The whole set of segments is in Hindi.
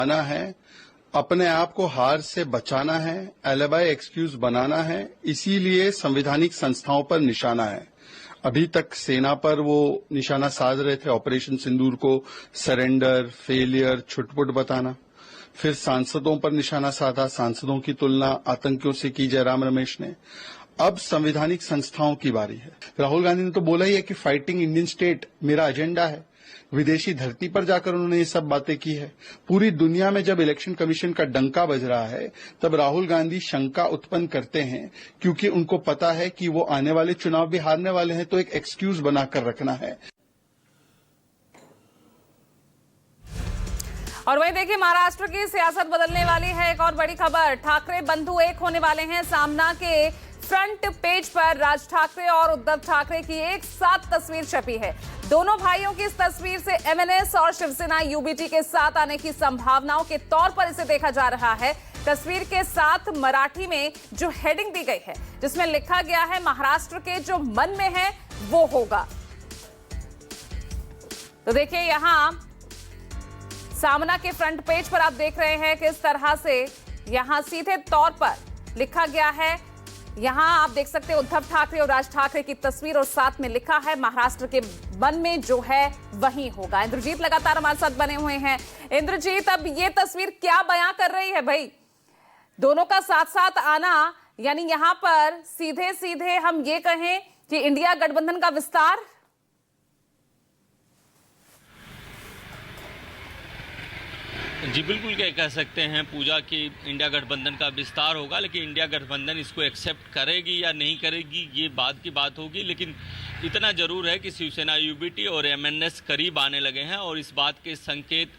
आना है, अपने आप को हार से बचाना है, एलिबाई एक्सक्यूज बनाना है, इसीलिए संवैधानिक संस्थाओं पर निशाना है। अभी तक सेना पर वो निशाना साध रहे थे, ऑपरेशन सिंदूर को सरेंडर, फेलियर, छुटपुट बताना। फिर सांसदों पर निशाना साधा, सांसदों की तुलना आतंकियों से की जयराम रमेश ने। अब संवैधानिक संस्थाओं की बारी है। राहुल गांधी ने तो बोला ही है कि फाइटिंग इंडियन स्टेट मेरा एजेंडा है। विदेशी धरती पर जाकर उन्होंने ये सब बातें की है। पूरी दुनिया में जब इलेक्शन कमीशन का डंका बज रहा है तब राहुल गांधी शंका उत्पन्न करते हैं, क्योंकि उनको पता है कि वो आने वाले चुनाव भी हारने वाले हैं, तो एक एक्सक्यूज बनाकर रखना है। और वहीं देखिए, महाराष्ट्र की सियासत बदलने वाली है। एक और बड़ी खबर, ठाकरे बंधु एक होने वाले हैं। सामना के फ्रंट पेज पर राज ठाकरे और उद्धव ठाकरे की एक साथ तस्वीर छपी है। दोनों भाइयों की इस तस्वीर से एमएनएस और शिवसेना यूबीटी के साथ आने की संभावनाओं के तौर पर इसे देखा जा रहा है। तस्वीर के साथ मराठी में जो हेडिंग दी गई है, जिसमें लिखा गया है, महाराष्ट्र के जो मन में है वो होगा। तो देखिए, यहां सामना के फ्रंट पेज पर आप देख रहे हैं किस तरह से यहां सीधे तौर पर लिखा गया है। यहां आप देख सकते हैं उद्धव ठाकरे और राज ठाकरे की तस्वीर और साथ में लिखा है, महाराष्ट्र के मन में जो है वही होगा। इंद्रजीत लगातार हमारे साथ बने हुए हैं। इंद्रजीत, अब ये तस्वीर क्या बयां कर रही है भाई? दोनों का साथ साथ आना, यानी यहां पर सीधे सीधे हम ये कहें कि इंडिया गठबंधन का विस्तार। जी बिल्कुल कह सकते हैं पूजा कि इंडिया गठबंधन का विस्तार होगा, लेकिन इंडिया गठबंधन इसको एक्सेप्ट करेगी या नहीं करेगी ये बाद की बात होगी। लेकिन इतना जरूर है कि शिवसेना यूबीटी और एमएनएस करीब आने लगे हैं, और इस बात के संकेत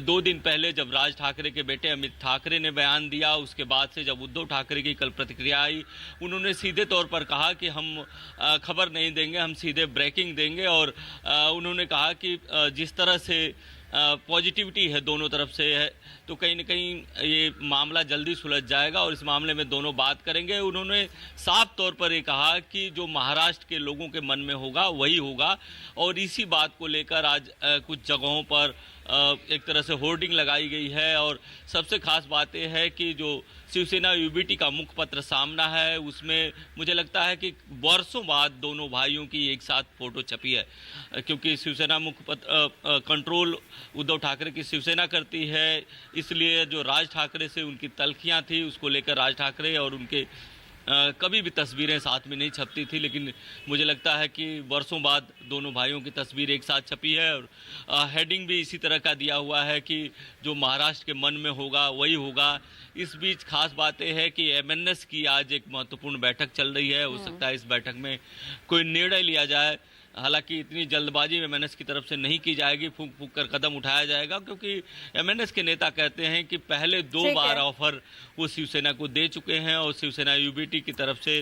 2 दिन पहले जब राज ठाकरे के बेटे अमित ठाकरे ने बयान दिया, उसके बाद से जब उद्धव ठाकरे की कल प्रतिक्रिया आई, उन्होंने सीधे तौर पर कहा कि हम खबर नहीं देंगे, हम सीधे ब्रेकिंग देंगे। और उन्होंने कहा कि जिस तरह से पॉजिटिविटी है दोनों तरफ से है, तो कहीं न कहीं ये मामला जल्दी सुलझ जाएगा और इस मामले में दोनों बात करेंगे। उन्होंने साफ तौर पर ये कहा कि जो महाराष्ट्र के लोगों के मन में होगा वही होगा, और इसी बात को लेकर आज कुछ जगहों पर एक तरह से होर्डिंग लगाई गई है। और सबसे खास बात यह है कि जो शिवसेना यूबीटी का मुखपत्र सामना है, उसमें मुझे लगता है कि वर्षों बाद दोनों भाइयों की एक साथ फोटो छपी है, क्योंकि शिवसेना मुखपत्र कंट्रोल उद्धव ठाकरे की शिवसेना करती है, इसलिए जो राज ठाकरे से उनकी तल्खियां थी उसको लेकर राज ठाकरे और उनके कभी भी तस्वीरें साथ में नहीं छपती थी। लेकिन मुझे लगता है कि वर्षों बाद दोनों भाइयों की तस्वीर एक साथ छपी है, और हेडिंग भी इसी तरह का दिया हुआ है कि जो महाराष्ट्र के मन में होगा वही होगा। इस बीच खास बात यह है कि एमएनएस की आज एक महत्वपूर्ण बैठक चल रही है। हो सकता है इस बैठक में कोई निर्णय लिया जाए, हालांकि इतनी जल्दबाजी एमएनएस की तरफ से नहीं की जाएगी, फूंक फूंक कर कदम उठाया जाएगा, क्योंकि एमएनएस के नेता कहते हैं कि पहले 2 बार ऑफर वो शिवसेना को दे चुके हैं, और शिवसेना यूबीटी की तरफ से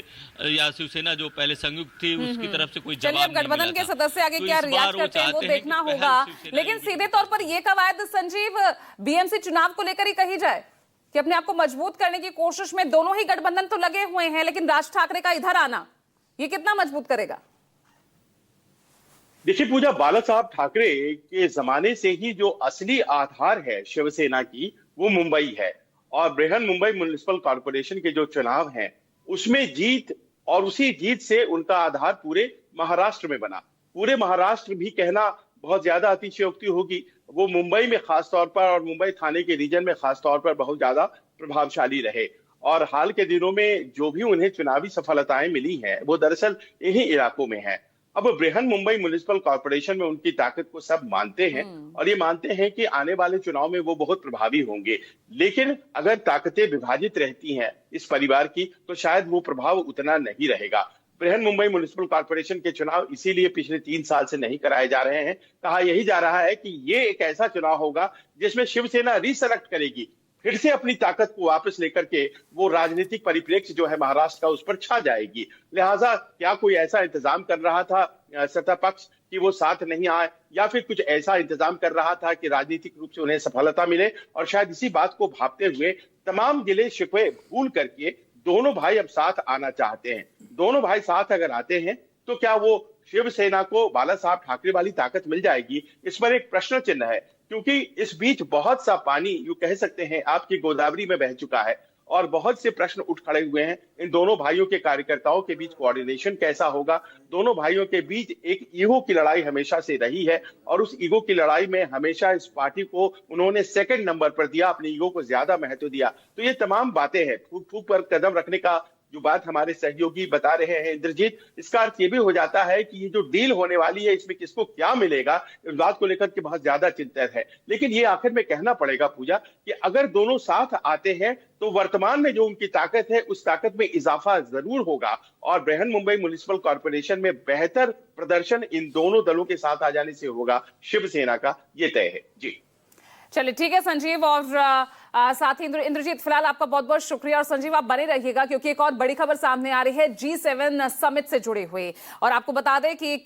या शिवसेना जो पहले संयुक्त थी उसकी तरफ से कोई जवाब नहीं मिला था। गठबंधन के सदस्य आगे क्या रिएक्ट करते हैं वो देखना होगा। लेकिन सीधे तौर पर यह कवायद संजीव बीएमसी चुनाव को लेकर ही कही जाए कि अपने आप को मजबूत करने की कोशिश में दोनों ही गठबंधन तो लगे हुए हैं, लेकिन राज ठाकरे का इधर आना ये कितना मजबूत करेगा? देखिए पूजा, बाला साहब ठाकरे के जमाने से ही जो असली आधार है शिवसेना की वो मुंबई है, और बृहन मुंबई म्युनिसिपल कॉर्पोरेशन के जो चुनाव हैं उसमें जीत, और उसी जीत से उनका आधार पूरे महाराष्ट्र में बना। पूरे महाराष्ट्र भी कहना बहुत ज्यादा अतिशयोक्ति होगी, वो मुंबई में खासतौर पर और मुंबई थाने के रीजन में खासतौर पर बहुत ज्यादा प्रभावशाली रहे। और हाल के दिनों में जो भी उन्हें चुनावी सफलताएं मिली हैं वो दरअसल इन्हीं इलाकों में है। अब बृहन मुंबई म्युनिसिपल कॉर्पोरेशन में उनकी ताकत को सब मानते हैं, और ये मानते हैं कि आने वाले चुनाव में वो बहुत प्रभावी होंगे। लेकिन अगर ताकतें विभाजित रहती हैं इस परिवार की, तो शायद वो प्रभाव उतना नहीं रहेगा। बृहन मुंबई म्युनिसिपल कॉर्पोरेशन के चुनाव इसीलिए पिछले 3 साल से नहीं कराए जा रहे हैं। कहा यही जा रहा है कि ये एक ऐसा चुनाव होगा जिसमें शिवसेना रिसेलेक्ट करेगी, फिर से अपनी ताकत को वापस लेकर के वो राजनीतिक परिप्रेक्ष्य जो है महाराष्ट्र का उस पर छा जाएगी। लिहाजा क्या कोई ऐसा इंतजाम कर रहा था सत्ता पक्ष कि वो साथ नहीं आए, या फिर कुछ ऐसा इंतजाम कर रहा था कि राजनीतिक रूप से उन्हें सफलता मिले, और शायद इसी बात को भांपते हुए तमाम गिले शिकवे भूल करके दोनों भाई अब साथ आना चाहते हैं। दोनों भाई साथ अगर आते हैं तो क्या वो शिवसेना को बाला साहब ठाकरे वाली ताकत मिल जाएगी? इस पर एक प्रश्न चिन्ह है। क्योंकि इस बीच बहुत सा पानी यूं कह सकते हैं आपकी गोदावरी में बह चुका है और बहुत से प्रश्न उठ खड़े हुए हैं। इन दोनों भाइयों के कार्यकर्ताओं के बीच कोऑर्डिनेशन कैसा होगा? दोनों भाइयों के बीच एक ईगो की लड़ाई हमेशा से रही है और उस ईगो की लड़ाई में हमेशा इस पार्टी को उन्होंने सेकंड नंबर पर दिया, अपने ईगो को ज्यादा महत्व दिया। तो ये तमाम बातें हैं, फूक फूक पर कदम रखने का जो बात हमारे सहयोगी बता रहे हैं इंद्रजीत, इसका अर्थ ये भी हो जाता है कि ये जो डील होने वाली है इसमें किसको क्या मिलेगा, इस बात को लेकर के बहुत ज्यादा चिंतित है। लेकिन ये आखिर में कहना पड़ेगा पूजा कि अगर दोनों साथ आते हैं तो वर्तमान में जो उनकी ताकत है उस ताकत में इजाफा जरूर होगा और बृहन मुंबई म्युनिसिपल कॉर्पोरेशन में बेहतर प्रदर्शन इन दोनों दलों के साथ आ जाने से होगा, शिवसेना का ये तय है। जी चलिए ठीक है संजीव, और साथ ही इंद्रजीत, फिलहाल आपका बहुत बहुत शुक्रिया। और संजीव आप बने रहिएगा क्योंकि एक और बड़ी खबर सामने आ रही है G7 समिट से जुड़ी हुई, और आपको बता दें कि